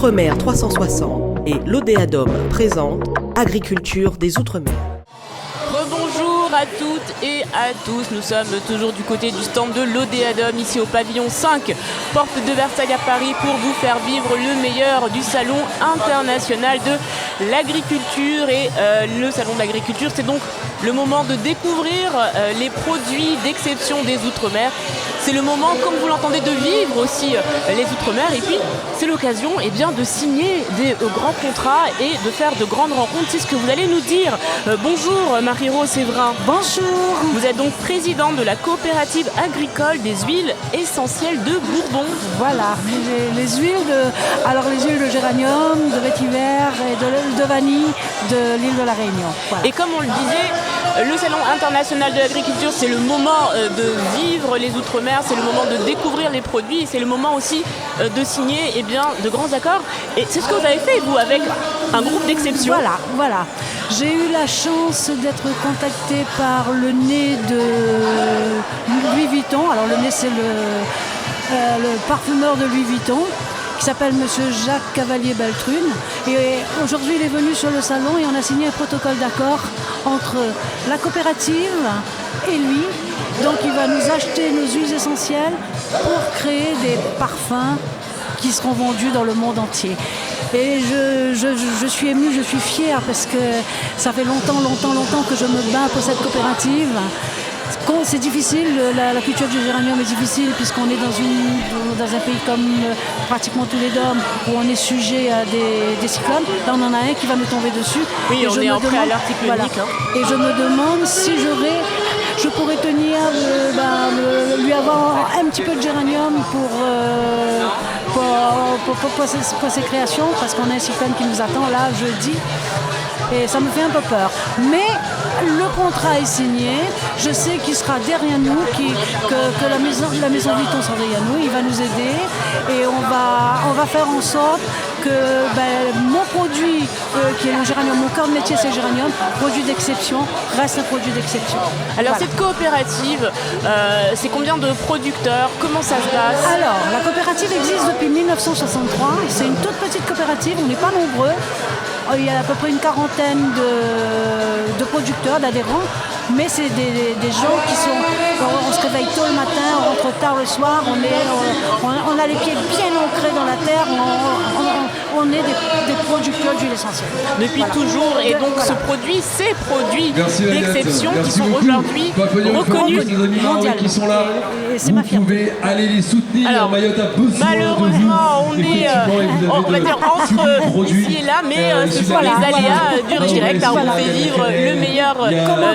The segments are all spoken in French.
Outre-mer 360 et l'Odéadom présente Agriculture des Outre-mer. Rebonjour à toutes et à tous, nous sommes toujours du côté du stand de l'Odéadom, ici au pavillon 5, porte de Versailles à Paris, pour vous faire vivre le meilleur du salon international de l'agriculture. Et le salon de l'agriculture, c'est donc le moment de découvrir les produits d'exception des Outre-mer. C'est le moment, comme vous l'entendez, de vivre aussi les Outre-mer. Et puis, c'est l'occasion de signer des grands contrats et de faire de grandes rencontres. C'est ce que vous allez nous dire. Bonjour Marie-Rose Séverin. Bonjour. Vous êtes donc présidente de la coopérative agricole des huiles essentielles de Bourbon. Voilà, les huiles de géranium, de vétiver et de l'huile de vanille de l'île de la Réunion. Voilà. Et comme on le disait, le Salon international de l'agriculture, c'est le moment de vivre les Outre-mer, c'est le moment de découvrir les produits, c'est le moment aussi de signer de grands accords. Et c'est ce que vous avez fait, vous, avec un groupe d'exception. Voilà. J'ai eu la chance d'être contactée par le nez de Louis Vuitton. Alors le nez, c'est le parfumeur de Louis Vuitton, qui s'appelle Monsieur Jacques Cavalier-Beltrune. Et aujourd'hui, il est venu sur le salon et on a signé un protocole d'accord entre la coopérative et lui. Donc il va nous acheter nos huiles essentielles pour créer des parfums qui seront vendus dans le monde entier. Et je suis émue, je suis fière parce que ça fait longtemps que je me bats pour cette coopérative. C'est difficile, la culture du géranium est difficile puisqu'on est dans un pays comme pratiquement tous les DOM où on est sujet à des cyclones. Là, on en a un qui va me tomber dessus. Oui, on est en préalerte cyclonique. Et je me demande si je pourrais tenir, lui avoir un petit peu de géranium pour ses créations, parce qu'on a un cyclone qui nous attend là jeudi. Et ça me fait un peu peur. Mais le contrat est signé. Je sais qu'il sera derrière nous, que la maison Vuitton sera derrière nous. Il va nous aider. Et on va faire en sorte que mon produit, qui est le géranium, mon cœur de métier c'est le géranium, produit d'exception, reste un produit d'exception. Alors cette coopérative, c'est combien de producteurs? Comment ça se passe? Alors, la coopérative existe depuis 1963. C'est une toute petite coopérative, on n'est pas nombreux. Il y a à peu près une quarantaine de producteurs, d'adhérents, mais c'est des gens qui sont... On se réveille tôt le matin, on rentre tard le soir, on a les pieds bien ancrés dans la terre, on est des producteurs d'huile essentielle. Depuis toujours, et donc ces produits d'exception qui sont aujourd'hui reconnus mondialement. Qui sont là, vous pouvez aller les soutenir. Alors, Mayotte a besoin malheureusement, on est on va dire entre ici et là, mais ce sont les aléas du direct. On fait vivre le meilleur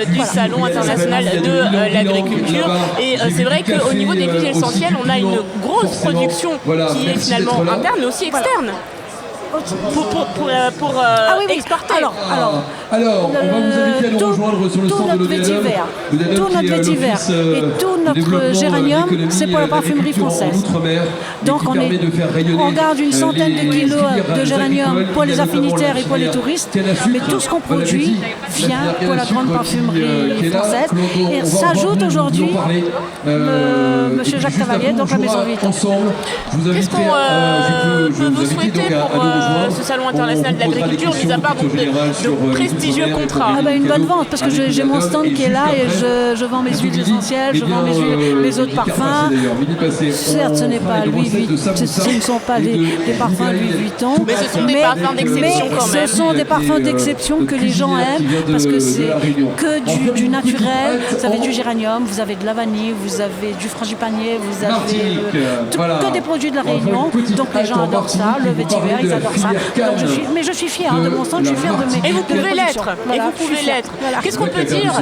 du Salon international de l'agriculture. Et c'est vrai qu'au niveau des huiles essentielles, on a une grosse production qui est finalement interne, mais aussi externe. Pour exporter. Alors, on va vous inviter à nous rejoindre sur le stand de l'Odéadom. Tout notre vétiver et tout notre géranium, c'est pour la parfumerie française. Donc on garde une centaine de kilos de géranium pour les affinitaires et pour les touristes, mais tout ce qu'on produit vient pour la grande parfumerie française. Et s'ajoute aujourd'hui Monsieur Jacques Cavalier, donc la maison Vuitton. Qu'est-ce qu'on peut vous souhaiter pour ce salon international de l'agriculture, mis à part de prestigieux contrats? Une bonne vente, parce que j'ai mon stand qui est là et je vends mes huiles essentielles, je vends mes eaux de parfum. Certes, ce n'est pas Louis Vuitton, ce ne sont pas des parfums Louis Vuitton, mais ce sont des parfums d'exception quand même. Ce sont des parfums d'exception que les gens aiment, parce que c'est que du naturel. Vous avez du géranium, vous avez de la vanille, vous avez du frangipanier, vous avez que des produits de la Réunion. Donc les gens adorent ça, le vétiver, ils adorent ça. Donc je suis fière de mon stand, je suis fière de mes... Et vous pouvez l'être. Voilà, qu'est-ce qu'on peut dire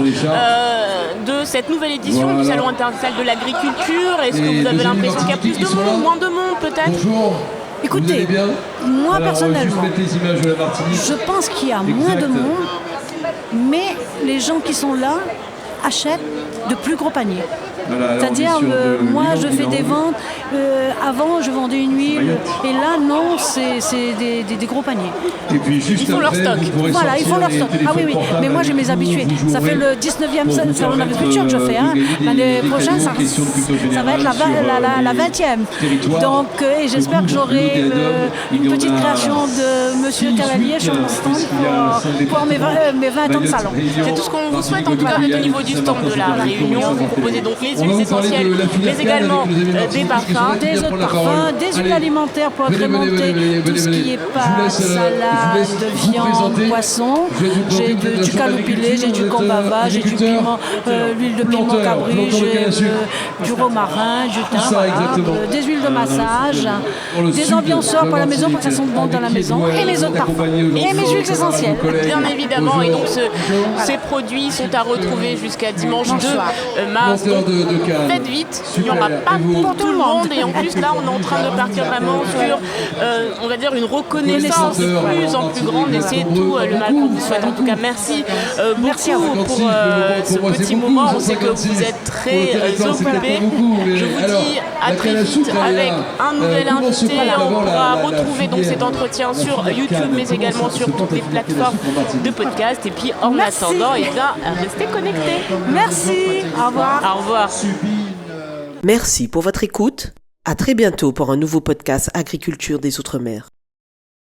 de cette nouvelle édition du Salon international de l'agriculture? Est-ce que vous avez l'impression qu'il y a plus de monde, moins de monde peut-être? Bonjour. Écoutez, moi personnellement, je pense qu'il y a moins de monde, mais les gens qui sont là achètent de plus gros paniers. Voilà, alors, C'est-à-dire, on est sur de moi, je l'huile fais des en ventes. Avant, je vendais une huile. Et là, non, c'est des gros paniers. Et puis juste Ils font leur après, stock. vous pourrez Voilà, ils font leur sortir stock. les Ah oui, oui. téléphones portables Mais moi, j'ai mes avec vous, habitués. vous Ça fait jouerez le 19e pour vous salon permettre, d'agriculture que je fais. de gagner L'année des prochaine, cadeaux, questions de culture ça va être la générale sur, 20e. territoires. Donc, et j'espère que j'aurai une petite création de Monsieur Cavalier sur mon stand pour mes 20 ans de salon. C'est tout ce qu'on vous souhaite en tout cas au niveau du stand de la Réunion. Vous proposez donc les huiles essentielles, mais également des parfums. Des eaux de parfum, des huiles alimentaires pour agrémenter tout ce qui est pâtes, salade, viande, poisson. J'ai du calopilé, j'ai du combava, j'ai du piment, l'huile de piment cabri, j'ai du romarin, du thym, voilà, des huiles de massage, des ambianceurs pour la maison pour que ça sente bon dans la maison, et mes eaux de parfum, et mes huiles essentielles. Bien évidemment, et donc ces produits sont à retrouver jusqu'à dimanche 2 mars. Donc faites vite, il n'y aura pas pour tout le monde. Et en plus là, on est en train de partir vraiment sur, on va dire, une reconnaissance de plus en plus grande. Et c'est tout le mal qu'on vous souhaite. En tout cas, merci beaucoup pour ce petit moment. On sait que vous êtes très occupés. Je vous dis à très vite avec un nouvel invité. On pourra retrouver donc cet entretien sur YouTube, mais également sur toutes les plateformes de podcast. Et puis en attendant, eh bien, restez connectés. Merci, au revoir. Au revoir. Merci pour votre écoute. À très bientôt pour un nouveau podcast Agriculture des Outre-mer.